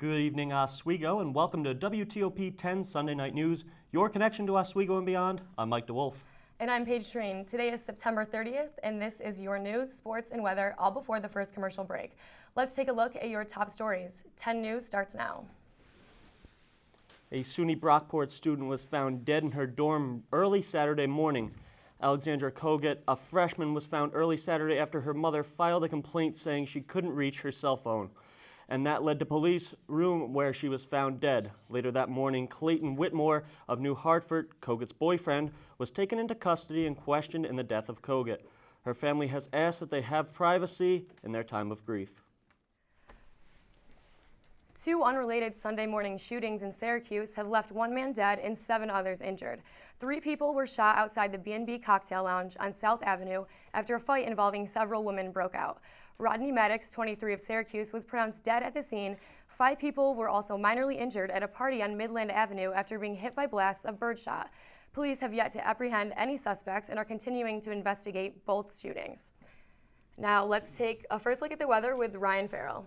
Good evening, Oswego, and welcome to WTOP 10 Sunday Night News, your connection to Oswego and beyond. I'm Mike DeWolf. And I'm Paige Train. Today is September 30th, and this is your news, sports, and weather, all before the first commercial break. Let's take a look at your top stories. 10 News starts now. A SUNY Brockport student was found dead in her dorm early Saturday morning. Alexandra Kogut, a freshman, was found early Saturday after her mother filed a complaint saying she couldn't reach her cell phone. And that led to police room where she was found dead. Later that morning, Clayton Whitmore of New Hartford, Kogut's boyfriend, was taken into custody and questioned in the death of Kogut. Her family has asked that they have privacy in their time of grief. Two unrelated Sunday morning shootings in Syracuse have left one man dead and 7 others injured. 3 people were shot outside the B&B Cocktail Lounge on South Avenue after a fight involving several women broke out. Rodney Maddox, 23 of Syracuse, was pronounced dead at the scene. 5 people were also minorly injured at a party on Midland Avenue after being hit by blasts of birdshot. Police have yet to apprehend any suspects and are continuing to investigate both shootings. Now let's take a first look at the weather with Ryan Farrell.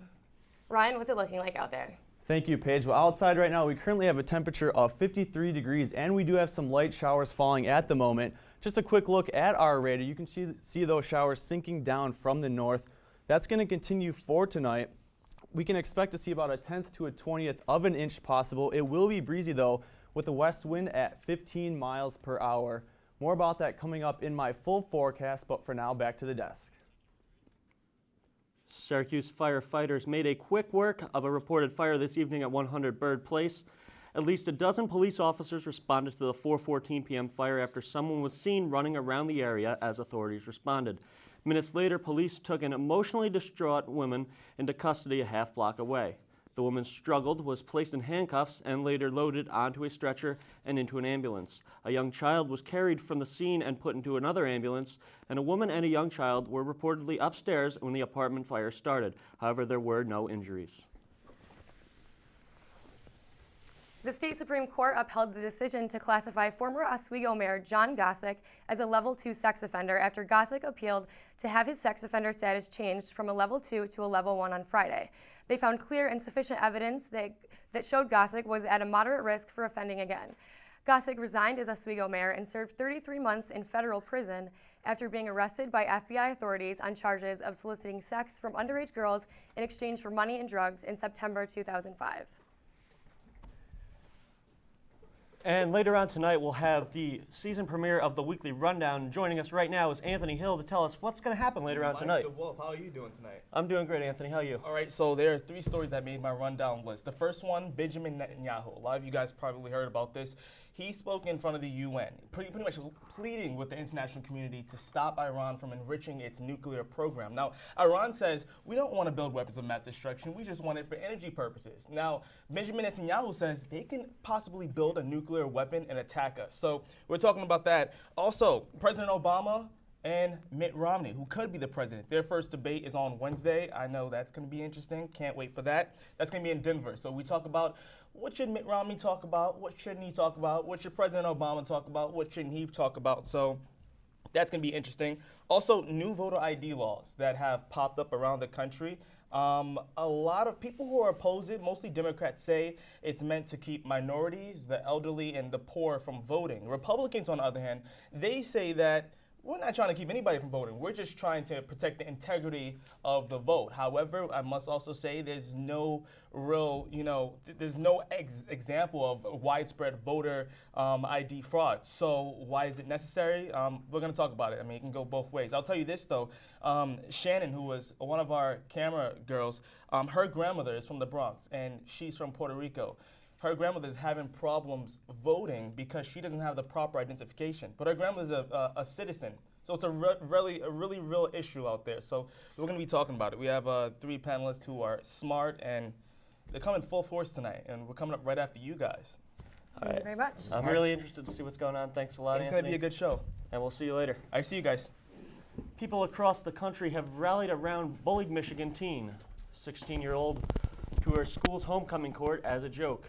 Ryan, what's it looking like out there? Thank you, Paige. Well, outside right now, we currently have a temperature of 53 degrees, and we do have some light showers falling at the moment. Just a quick look at our radar. You can see those showers sinking down from the north. That's going to continue for tonight. We can expect to see about a 10th to a 20th of an inch possible. It will be breezy, though, with a west wind at 15 miles per hour. More about that coming up in my full forecast, but for now, back to the desk. Syracuse firefighters made a quick work of a reported fire this evening at 100 Bird Place. At least a dozen police officers responded to the 4:14 p.m. fire after someone was seen running around the area as authorities responded. Minutes later, police took an emotionally distraught woman into custody a half block away. The woman struggled, was placed in handcuffs, and later loaded onto a stretcher and into an ambulance. A young child was carried from the scene and put into another ambulance, and a woman and a young child were reportedly upstairs when the apartment fire started. However, there were no injuries. The state Supreme Court upheld the decision to classify former Oswego Mayor John Gossick as a Level 2 sex offender after Gossick appealed to have his sex offender status changed from a Level 2 to a Level 1 on Friday. They found clear and sufficient evidence that showed Gossick was at a moderate risk for offending again. Gossick resigned as Oswego mayor and served 33 months in federal prison after being arrested by FBI authorities on charges of soliciting sex from underage girls in exchange for money and drugs in September 2005. And later on tonight, we'll have the season premiere of the Weekly Rundown. Joining us right now is Anthony Hill to tell us what's going to happen later on tonight. Mike DeWolf, how are you doing tonight? I'm doing great, Anthony. How are you? All right, so there are 3 stories that made my rundown list. The first one, Benjamin Netanyahu. A lot of you guys probably heard about this. He spoke in front of the UN, pretty much pleading with the international community to stop Iran from enriching its nuclear program. Now, Iran says, we don't want to build weapons of mass destruction. We just want it for energy purposes. Now, Benjamin Netanyahu says they can possibly build a nuclear weapon and attack us. So we're talking about that. Also, President Obama and Mitt Romney, who could be the president. Their first debate is on Wednesday. I know that's going to be interesting. Can't wait for that. That's going to be in Denver. So we talk about what should Mitt Romney talk about, what shouldn't he talk about, what should President Obama talk about, what shouldn't he talk about. So that's going to be interesting. Also, new voter ID laws that have popped up around the country. A lot of people who oppose it, mostly Democrats, say it's meant to keep minorities, the elderly, and the poor from voting. Republicans, on the other hand, they say that we're not trying to keep anybody from voting. We're just trying to protect the integrity of the vote. However, I must also say there's no real, there's no example of widespread voter ID fraud. So why is it necessary? We're going to talk about it. I mean, it can go both ways. I'll tell you this, though. Shannon, who was one of our camera girls, her grandmother is from the Bronx, and she's from Puerto Rico. Her grandmother's having problems voting because she doesn't have the proper identification. But her grandmother's a citizen. So it's a really real issue out there. So we're going to be talking about it. We have 3 panelists who are smart, and they're coming full force tonight. And we're coming up right after you guys. Thank you very much. I'm really interested to see what's going on. Thanks a lot, It's Anthony. going to be a good show. And we'll see you later. I see you guys. People across the country have rallied around bullied Michigan teen, 16-year-old, to her school's homecoming court as a joke.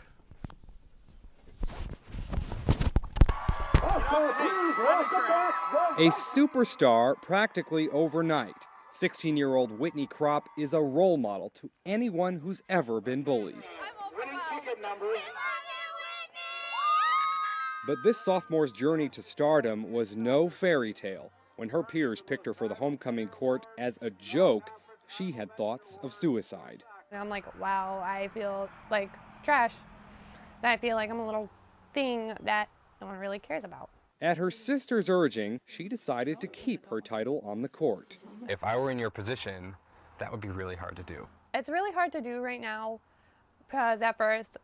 A superstar practically overnight. 16-year-old Whitney Kropp is a role model to anyone who's ever been bullied. But this sophomore's journey to stardom was no fairy tale. When her peers picked her for the homecoming court as a joke, she had thoughts of suicide. And I'm like, wow, I feel like trash. I feel like I'm a little thing that no one really cares about. At her sister's urging, she decided to keep her title on the court. If I were in your position, that would be really hard to do. It's really hard to do right now because at first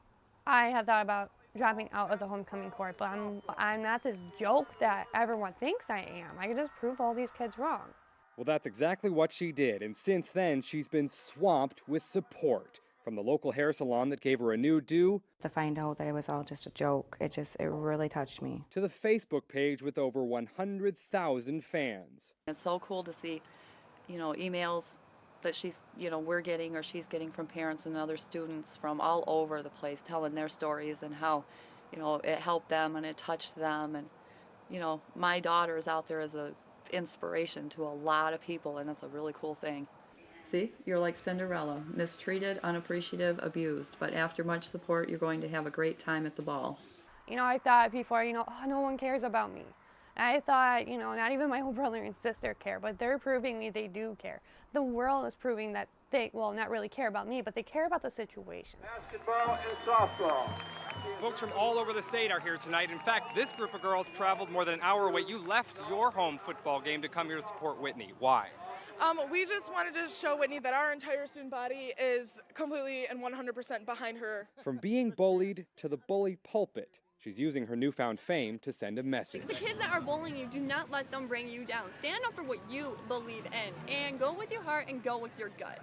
I had thought about dropping out of the homecoming court, but I'm not this joke that everyone thinks I am. I can just prove all these kids wrong. Well, that's exactly what she did, and since then, she's been swamped with support. From the local hair salon that gave her a new do, to find out that it was all just a joke, it really touched me. To the Facebook page with over 100,000 fans. It's so cool to see, emails that we're getting or she's getting from parents and other students from all over the place telling their stories and how, it helped them and it touched them. And, my daughter is out there as an inspiration to a lot of people, and it's a really cool thing. See, you're like Cinderella, mistreated, unappreciative, abused, but after much support, you're going to have a great time at the ball. I thought before, no one cares about me. I thought, not even my own brother and sister care, but they're proving me they do care. The world is proving that they, not really care about me, but they care about the situation. Basketball and softball. Folks from all over the state are here tonight. In fact, this group of girls traveled more than an hour away. You left your home football game to come here to support Whitney. Why? We just wanted to show Whitney that our entire student body is completely and 100% behind her. From being bullied to the bully pulpit, she's using her newfound fame to send a message. The kids that are bullying you, do not let them bring you down. Stand up for what you believe in and go with your heart and go with your gut.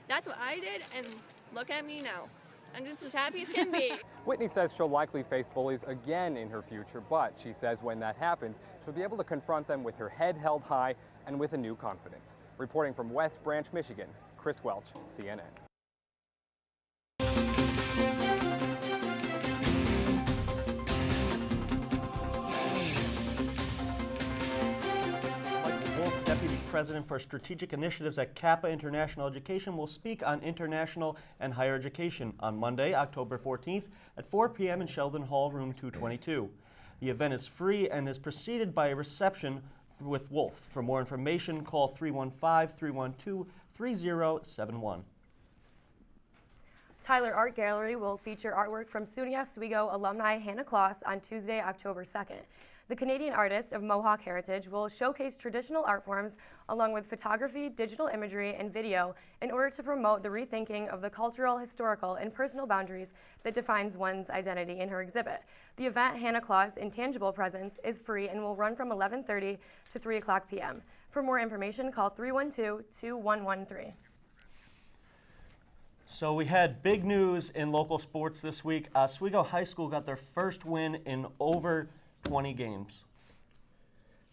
That's what I did, and look at me now. I'm just as happy as can be. Whitney says she'll likely face bullies again in her future, but she says when that happens, she'll be able to confront them with her head held high and with a new confidence. Reporting from West Branch, Michigan, Chris Welch, CNN. Deputy President for Strategic Initiatives at Kappa International Education, will speak on international and higher education on Monday, October 14th at 4 p.m. in Sheldon Hall, room 222. The event is free and is preceded by a reception with Wolf. For more information, call 315-312-3071. Tyler Art Gallery will feature artwork from SUNY Oswego alumni Hannah Kloss on Tuesday, October 2nd. The Canadian artist of Mohawk heritage will showcase traditional art forms along with photography, digital imagery, and video in order to promote the rethinking of the cultural, historical, and personal boundaries that defines one's identity in her exhibit. The event, Hannah Kloss Intangible Presence, is free and will run from 11:30 to 3 o'clock p.m. For more information, call 312-2113. So we had big news in local sports this week. Oswego High School got their first win in over 20 games.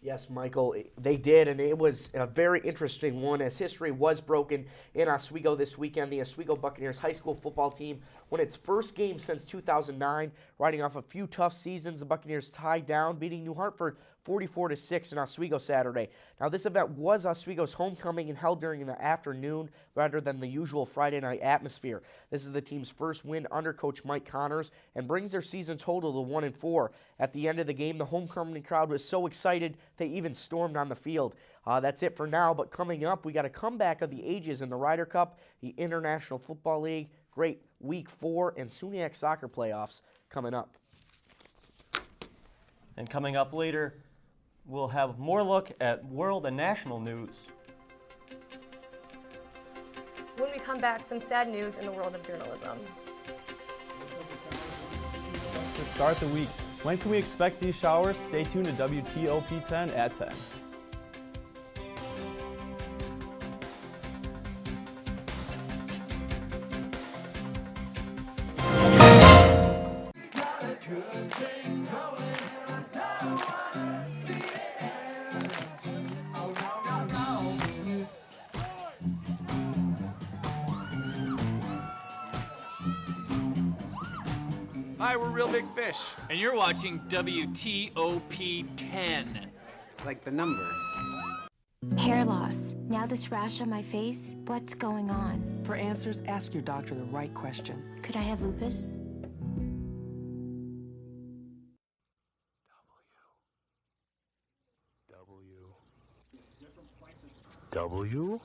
Yes, Michael, they did, and it was a very interesting one as history was broken in Oswego this weekend. The Oswego Buccaneers high school football team won its first game since 2009, riding off a few tough seasons. The Buccaneers tied down, beating New Hartford 44-6 in Oswego Saturday. Now, this event was Oswego's homecoming and held during the afternoon rather than the usual Friday night atmosphere. This is the team's first win under Coach Mike Connors and brings their season total to 1-4. At the end of the game, the homecoming crowd was so excited they even stormed on the field. That's it for now, but coming up, we got a comeback of the ages in the Ryder Cup, the International Football League, great Week 4, and SUNYAC soccer playoffs coming up. And coming up later, we'll have more look at world and national news. When we come back, some sad news in the world of journalism. To start the week, when can we expect these showers? Stay tuned to WTOP 10 at 10. Hi, we're Real Big Fish. And you're watching WTOP 10. Like the number. Hair loss. Now this rash on my face. What's going on? For answers, ask your doctor the right question. Could I have lupus? W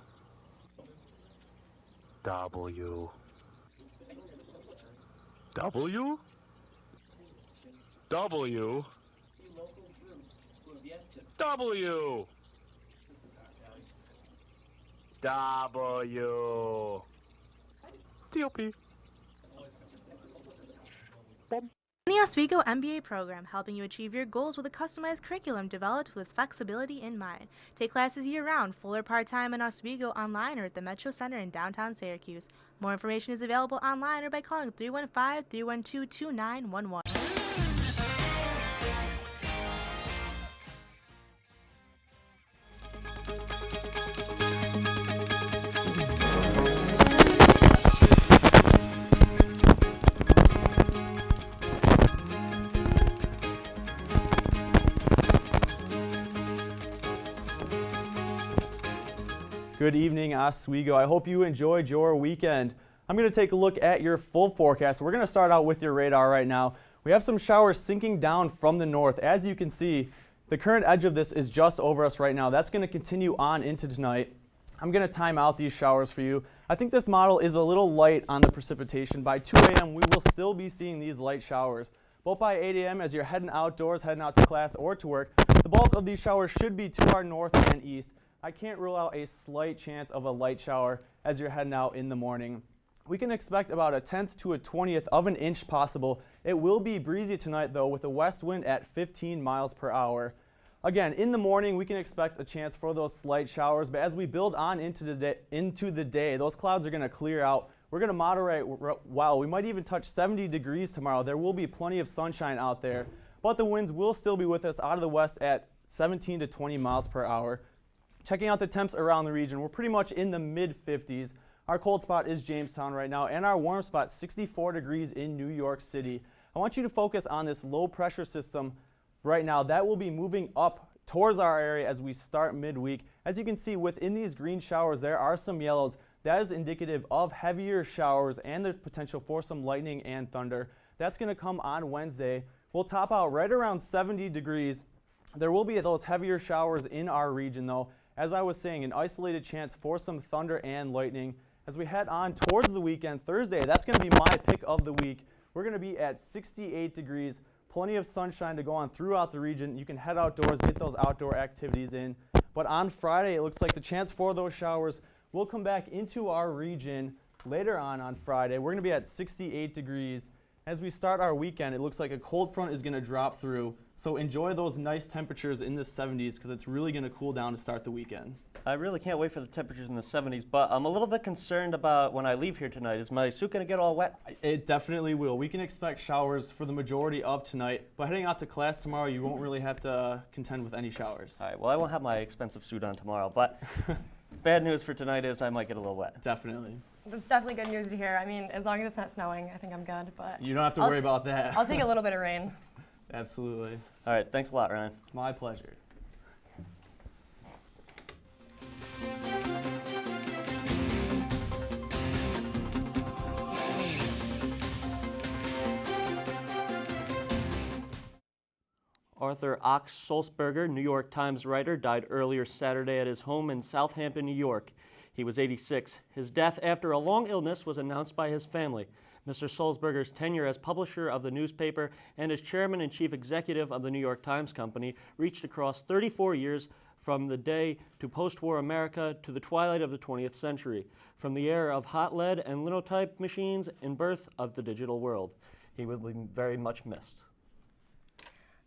W W W W W TOP. The Oswego MBA program, helping you achieve your goals with a customized curriculum developed with flexibility in mind. Take classes year-round, full or part-time in Oswego, online or at the Metro Center in downtown Syracuse. More information is available online or by calling 315-312-2911. Good evening, Oswego. I hope you enjoyed your weekend. I'm going to take a look at your full forecast. We're going to start out with your radar right now. We have some showers sinking down from the north. As you can see, the current edge of this is just over us right now. That's going to continue on into tonight. I'm going to time out these showers for you. I think this model is a little light on the precipitation. By 2 a.m., we will still be seeing these light showers. But by 8 a.m., as you're heading outdoors, heading out to class or to work, the bulk of these showers should be to our north and east. I can't rule out a slight chance of a light shower as you're heading out in the morning. We can expect about a 10th to a 20th of an inch possible. It will be breezy tonight though, with a west wind at 15 miles per hour. Again, in the morning we can expect a chance for those slight showers, but as we build on into the day, those clouds are going to clear out. We're going to moderate well. We might even touch 70 degrees tomorrow. There will be plenty of sunshine out there, but the winds will still be with us out of the west at 17 to 20 miles per hour. Checking out the temps around the region, we're pretty much in the mid-50s. Our cold spot is Jamestown right now, and our warm spot 64 degrees in New York City. I want you to focus on this low pressure system right now. That will be moving up towards our area as we start midweek. As you can see, within these green showers, there are some yellows. That is indicative of heavier showers and the potential for some lightning and thunder. That's going to come on Wednesday. We'll top out right around 70 degrees. There will be those heavier showers in our region though. As I was saying, an isolated chance for some thunder and lightning. As we head on towards the weekend, Thursday, that's going to be my pick of the week. We're going to be at 68 degrees, plenty of sunshine to go on throughout the region. You can head outdoors, get those outdoor activities in. But on Friday, it looks like the chance for those showers will come back into our region later on Friday. We're going to be at 68 degrees. As we start our weekend, it looks like a cold front is going to drop through. So enjoy those nice temperatures in the 70s because it's really going to cool down to start the weekend. I really can't wait for the temperatures in the 70s, but I'm a little bit concerned about when I leave here tonight. Is my suit going to get all wet? It definitely will. We can expect showers for the majority of tonight, but heading out to class tomorrow, you won't really have to contend with any showers. All right, well, I won't have my expensive suit on tomorrow, but bad news for tonight is I might get a little wet. Definitely. That's definitely good news to hear. I mean, as long as it's not snowing, I think I'm good. But you don't have to worry about that. I'll take a little bit of rain. Absolutely. All right, thanks a lot, Ryan. My pleasure. Arthur Ox Sulzberger, New York Times writer, died earlier Saturday at his home in Southampton, New York. He was 86. His death after a long illness was announced by his family. Mr. Sulzberger's tenure as publisher of the newspaper and as chairman and chief executive of the New York Times Company reached across 34 years from the day to post-war America to the twilight of the 20th century, from the era of hot lead and linotype machines and birth of the digital world. He will be very much missed.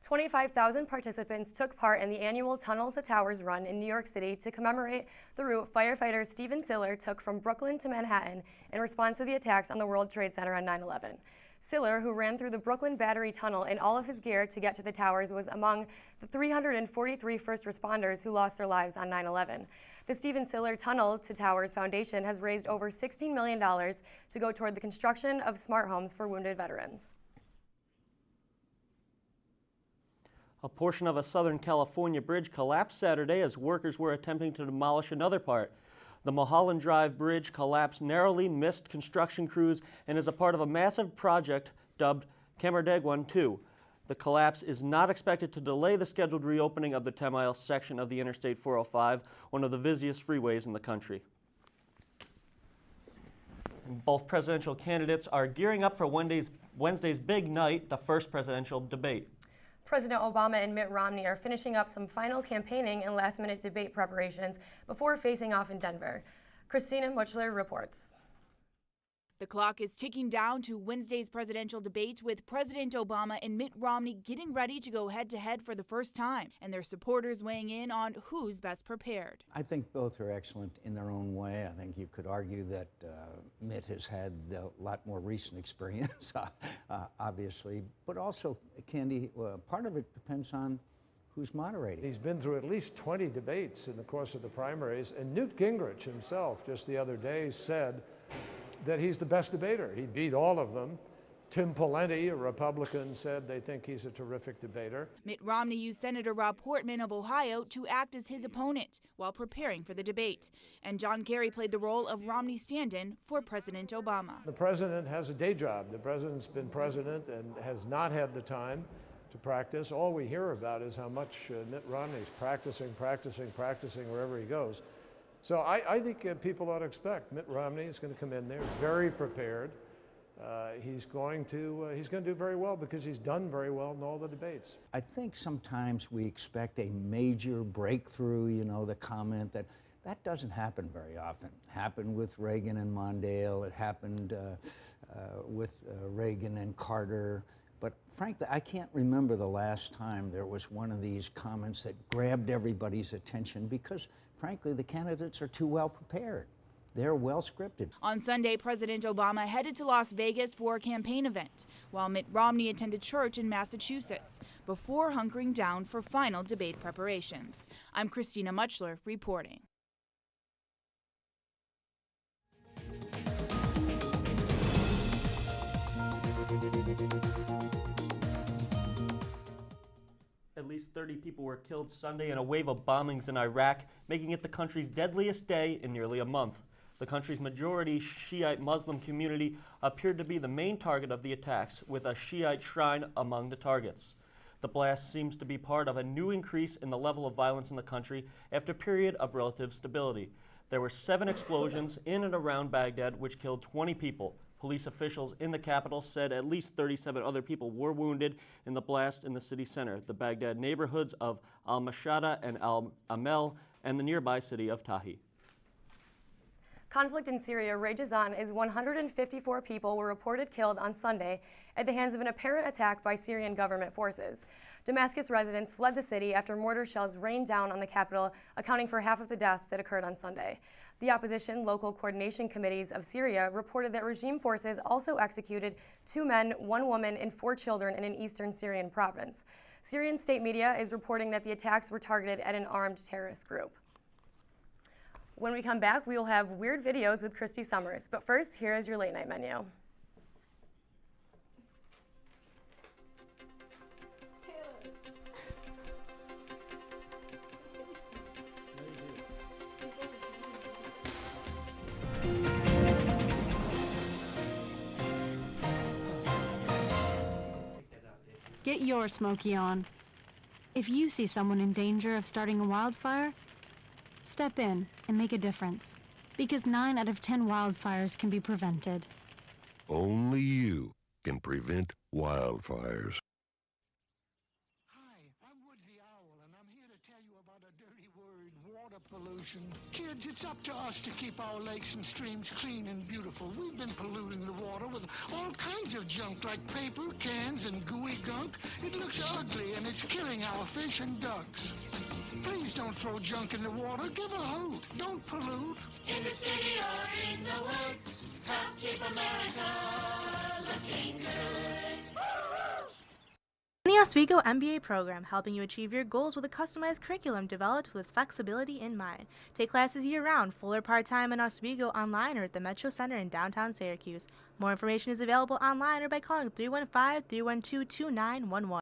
25,000 participants took part in the annual Tunnel to Towers run in New York City to commemorate the route firefighter Stephen Siller took from Brooklyn to Manhattan in response to the attacks on the World Trade Center on 9/11. Siller, who ran through the Brooklyn Battery Tunnel in all of his gear to get to the towers, was among the 343 first responders who lost their lives on 9/11. The Stephen Siller Tunnel to Towers Foundation has raised over $16 million to go toward the construction of smart homes for wounded veterans. A portion of a Southern California bridge collapsed Saturday as workers were attempting to demolish another part. The Mulholland Drive Bridge collapse narrowly missed construction crews and is a part of a massive project dubbed Camardegwan 2. The collapse is not expected to delay the scheduled reopening of the 10-mile section of the Interstate 405, one of the busiest freeways in the country. Both presidential candidates are gearing up for Wednesday's big night, the first presidential debate. President Obama and Mitt Romney are finishing up some final campaigning and last-minute debate preparations before facing off in Denver. Christina Muchler reports. The clock is ticking down to Wednesday's presidential debate, with President Obama and Mitt Romney getting ready to go head-to-head for the first time, and their supporters weighing in on who's best prepared. I think both are excellent in their own way. I think you could argue that Mitt has had a lot more recent experience, obviously, but also, Candy, part of it depends on who's moderating. He's been through at least 20 debates in the course of the primaries, and Newt Gingrich himself just the other day said that he's the best debater. He beat all of them. Tim Pawlenty, a Republican, said they think he's a terrific debater. Mitt Romney used Senator Rob Portman of Ohio to act as his opponent while preparing for the debate. And John Kerry played the role of Romney's stand-in for President Obama. The president has a day job. The president's been president and has not had the time to practice. All we hear about is how much Mitt Romney's practicing wherever he goes. So I think people ought to expect Mitt Romney is going to come in there very prepared. He's going to do very well because he's done very well in all the debates. I think sometimes we expect a major breakthrough, you know, the comment that doesn't happen very often. It happened with Reagan and Mondale. It happened with Reagan and Carter. But frankly, I can't remember the last time there was one of these comments that grabbed everybody's attention because, frankly, the candidates are too well prepared. They're well scripted. On Sunday, President Obama headed to Las Vegas for a campaign event, while Mitt Romney attended church in Massachusetts before hunkering down for final debate preparations. I'm Christina Muchler reporting. At least 30 people were killed Sunday in a wave of bombings in Iraq, making it the country's deadliest day in nearly a month. The country's majority Shiite Muslim community appeared to be the main target of the attacks, with a Shiite shrine among the targets. The blast seems to be part of a new increase in the level of violence in the country after a period of relative stability. There were 7 explosions in and around Baghdad, which killed 20 people. Police officials in the capital said at least 37 other people were wounded in the blast in the city center, the Baghdad neighborhoods of Al-Mashada and Al-Amel, and the nearby city of Tahi. Conflict in Syria rages on as 154 people were reported killed on Sunday at the hands of an apparent attack by Syrian government forces. Damascus residents fled the city after mortar shells rained down on the capital, accounting for half of the deaths that occurred on Sunday. The opposition local coordination committees of Syria reported that regime forces also executed 2 men, 1 woman, and 4 children in an eastern Syrian province. Syrian state media is reporting that the attacks were targeted at an armed terrorist group. When we come back, we will have weird videos with Christy Summers. But first, here is your late night menu. Get your Smokey on. If you see someone in danger of starting a wildfire, step in and make a difference. Because 9 out of 10 wildfires can be prevented. Only you can prevent wildfires. Pollution. Kids, it's up to us to keep our lakes and streams clean and beautiful. We've been polluting the water with all kinds of junk like paper, cans, and gooey gunk. It looks ugly and it's killing our fish and ducks. Please don't throw junk in the water. Give a hoot. Don't pollute. In the city or in the woods, help keep America looking good. The Oswego MBA program, helping you achieve your goals with a customized curriculum developed with its in mind. Take classes year-round, full or part-time in Oswego, online or at the Metro Center in downtown Syracuse. More information is available online or by calling 315-312-2911.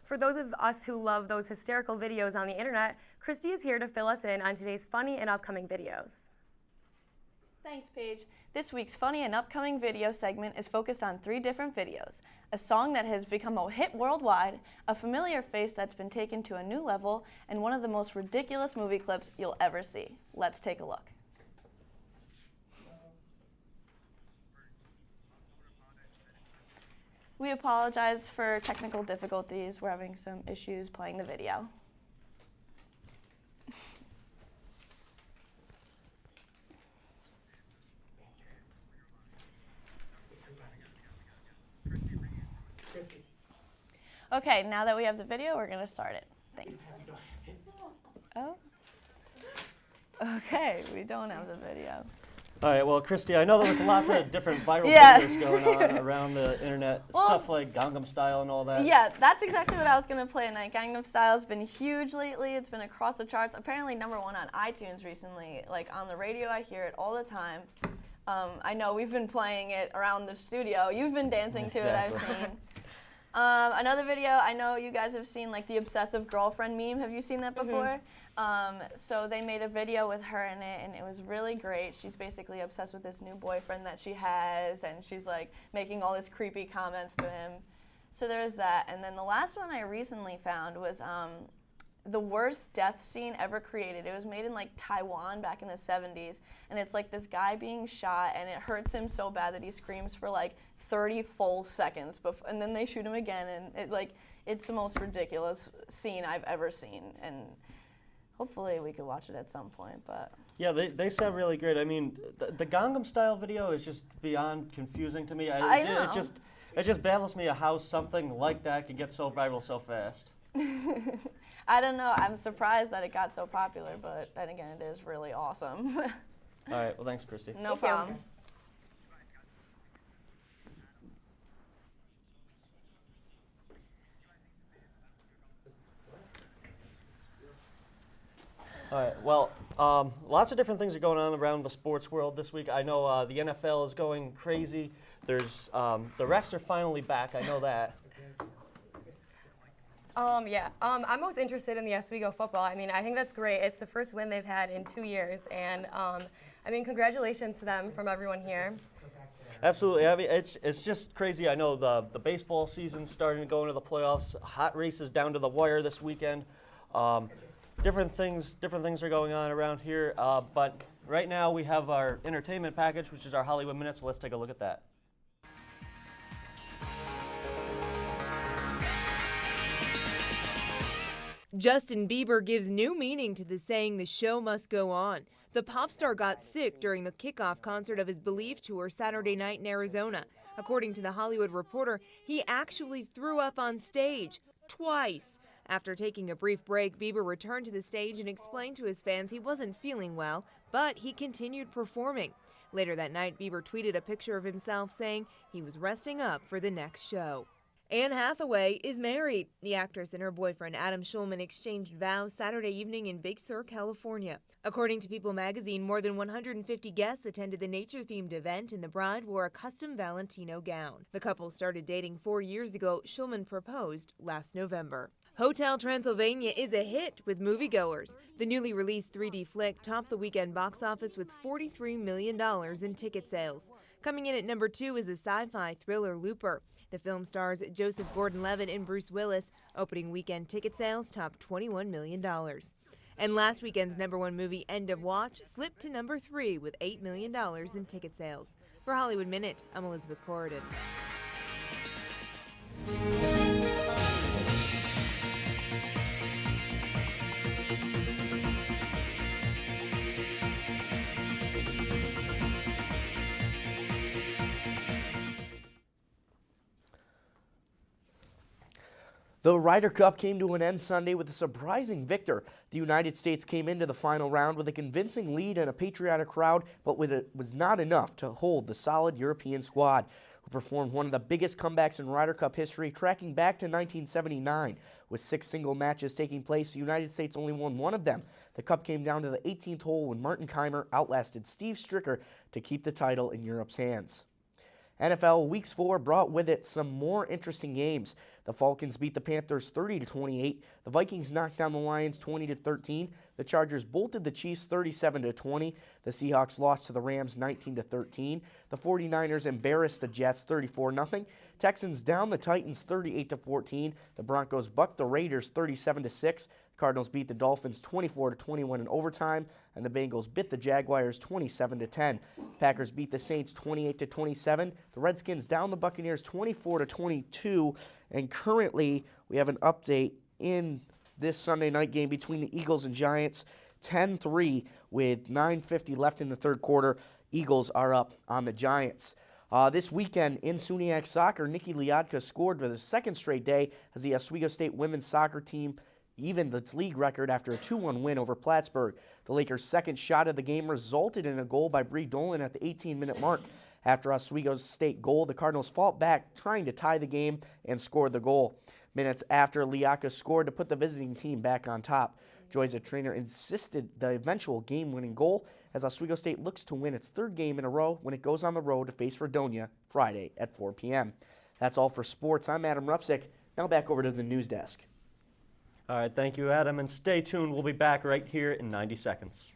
For those of us who love those hysterical videos on the internet, Christy is here to fill us in on today's funny and upcoming videos. Thanks, Paige. This week's funny and upcoming video segment is focused on 3 different videos: a song that has become a hit worldwide, a familiar face that's been taken to a new level, and one of the most ridiculous movie clips you'll ever see. Let's take a look. We apologize for technical difficulties. We're having some issues playing the video. Okay, now that we have the video, we're going to start it. Thanks. Oh. Okay, we don't have the video. All right, well, Christy, I know there was lots of different viral Yeah. videos going on around the internet, stuff like Gangnam Style and all that. Yeah, that's exactly what I was going to play tonight. Gangnam Style has been huge lately. It's been across the charts. Apparently #1 on iTunes recently. Like on the radio, I hear it all the time. I know we've been playing it around the studio. You've been dancing to it, I've seen. Another video, I know you guys have seen like the obsessive girlfriend meme. Have you seen that before? So they made a video with her in it, and it was really great. She's basically obsessed with this new boyfriend that she has, and she's like making all these creepy comments to him. So there's that. And then the last one I recently found was the worst death scene ever created. It was made in like Taiwan back in the 70s, and it's like this guy being shot, and it hurts him so bad that he screams for like 30 full seconds, and then they shoot him again, and it's the most ridiculous scene I've ever seen, and hopefully we could watch it at some point. But yeah, they sound really great. I mean, the Gangnam Style video is just beyond confusing to me. I know. It just baffles me how something like that can get so viral so fast. I don't know. I'm surprised that it got so popular, but then again, it is really awesome. All right, well, thanks, Christy. No problem. All right, well, lots of different things are going on around the sports world this week. I know the NFL is going crazy. There's the refs are finally back. I know that. I'm most interested in the Oswego football. I mean, I think that's great. It's the first win they've had in 2 years, and I mean, congratulations to them from everyone here. Absolutely. I mean, it's just crazy. I know the baseball season's starting to go into the playoffs. Hot races down to the wire this weekend. Different things are going on around here. But right now we have our entertainment package, which is our Hollywood Minute. So let's take a look at that. Justin Bieber gives new meaning to the saying, "The show must go on." The pop star got sick during the kickoff concert of his Believe tour Saturday night in Arizona. According to The Hollywood Reporter, he actually threw up on stage twice. After taking a brief break, Bieber returned to the stage and explained to his fans he wasn't feeling well, but he continued performing. Later that night, Bieber tweeted a picture of himself saying he was resting up for the next show. Anne Hathaway is married. The actress and her boyfriend Adam Schulman exchanged vows Saturday evening in Big Sur, California. According to People magazine, more than 150 guests attended the nature-themed event, and the bride wore a custom Valentino gown. The couple started dating 4 years ago. Schulman proposed last November. Hotel Transylvania is a hit with moviegoers. The newly released 3D flick topped the weekend box office with $43 million in ticket sales. Coming in at number 2 is the sci-fi thriller Looper. The film stars Joseph Gordon-Levitt and Bruce Willis. Opening weekend ticket sales topped $21 million. And last weekend's #1 movie, End of Watch, slipped to number 3 with $8 million in ticket sales. For Hollywood Minute, I'm Elizabeth Corridon. The Ryder Cup came to an end Sunday with a surprising victor. The United States came into the final round with a convincing lead and a patriotic crowd, but it was not enough to hold the solid European squad, who performed one of the biggest comebacks in Ryder Cup history, tracking back to 1979. With 6 single matches taking place, the United States only won one of them. The Cup came down to the 18th hole when Martin Keimer outlasted Steve Stricker to keep the title in Europe's hands. NFL Weeks 4 brought with it some more interesting games. The Falcons beat the Panthers 30-28. The Vikings knocked down the Lions 20-13. The Chargers bolted the Chiefs 37-20. The Seahawks lost to the Rams 19-13. The 49ers embarrassed the Jets 34-0. Texans down the Titans 38-14. The Broncos bucked the Raiders 37-6. Cardinals beat the Dolphins 24-21 in overtime, and the Bengals bit the Jaguars 27-10. Packers beat the Saints 28-27. The Redskins down the Buccaneers 24-22, and currently we have an update in this Sunday night game between the Eagles and Giants, 10-3 with 9:50 left in the third quarter. Eagles are up on the Giants. This weekend in SUNYAC soccer, Nikki Liadka scored for the second straight day as the Oswego State women's soccer team evened its league record after a 2-1 win over Plattsburgh. The Lakers' second shot of the game resulted in a goal by Bree Dolan at the 18-minute mark. After Oswego's State goal, the Cardinals fought back, trying to tie the game, and scored the goal. Minutes after, Liadka scored to put the visiting team back on top. Joy Trainer insisted the eventual game-winning goal as Oswego State looks to win its third game in a row when it goes on the road to face Fredonia Friday at 4 p.m. That's all for sports. I'm Adam Rupsick. Now back over to the news desk. All right, thank you, Adam, and stay tuned. We'll be back right here in 90 seconds.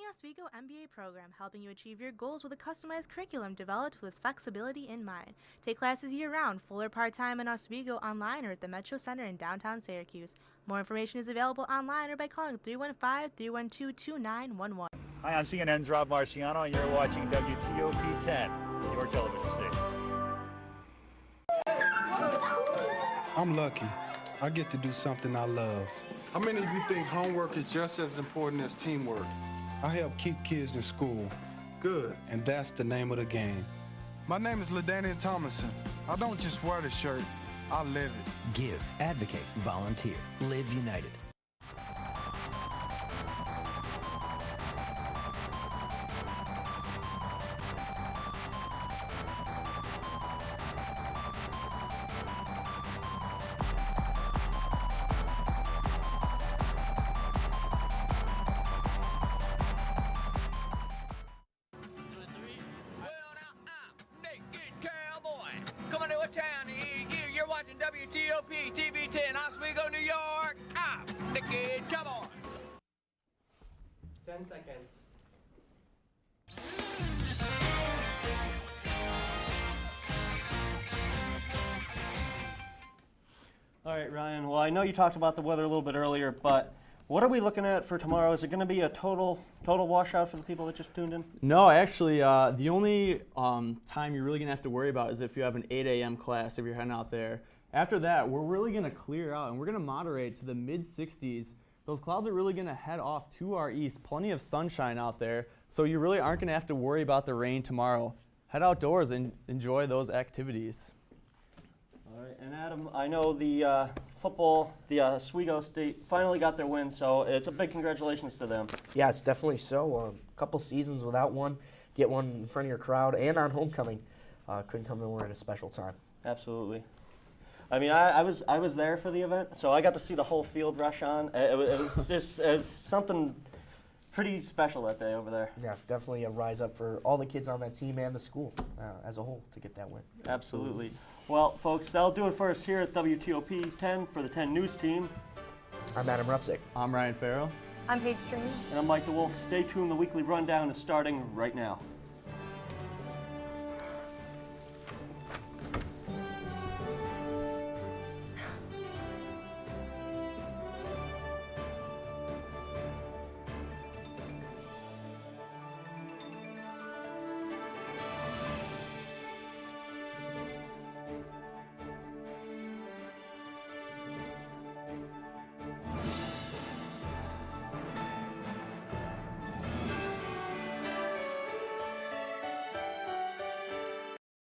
Oswego MBA program helping you achieve your goals with a customized curriculum developed with flexibility in mind. Take classes year-round, full or part-time in Oswego online or at the Metro Center in downtown Syracuse. More information is available online or by calling 315-312-2911. Hi, I'm CNN's Rob Marciano, and you're watching WTOP 10, your television station. I'm lucky. I get to do something I love. How many of you think homework is just as important as teamwork? I help keep kids in school. Good, and that's the name of the game. My name is LaDainian Thomason. I don't just wear the shirt, I live it. Give, advocate, volunteer. Live United. You're watching WTOP TV 10, Oswego, New York. I'm Naked. Come on. 10 seconds. All right, Ryan. Well, I know you talked about the weather a little bit earlier, but what are we looking at for tomorrow? Is it going to be a total washout for the people that just tuned in? No, actually, the only time you're really going to have to worry about is if you have an 8 a.m. class, if you're heading out there. After that, we're really going to clear out, and we're going to moderate to the mid-60s. Those clouds are really going to head off to our east. Plenty of sunshine out there, so you really aren't going to have to worry about the rain tomorrow. Head outdoors and enjoy those activities. All right, and Adam, I know the football, the Oswego State finally got their win, so it's a big congratulations to them. Yes, definitely so. A couple seasons without one, get one in front of your crowd, and on homecoming. Couldn't come nowhere at a special time. Absolutely. I mean, I was there for the event, so I got to see the whole field rush on. It was just something pretty special that day over there. Yeah, definitely a rise up for all the kids on that team and the school as a whole to get that win. Absolutely. Well, folks, that'll do it for us here at WTOP 10 for the 10 News team. I'm Adam Rupsick. I'm Ryan Farrell. I'm Paige Trainer. And I'm Mike DeWolf. Stay tuned. The weekly rundown is starting right now.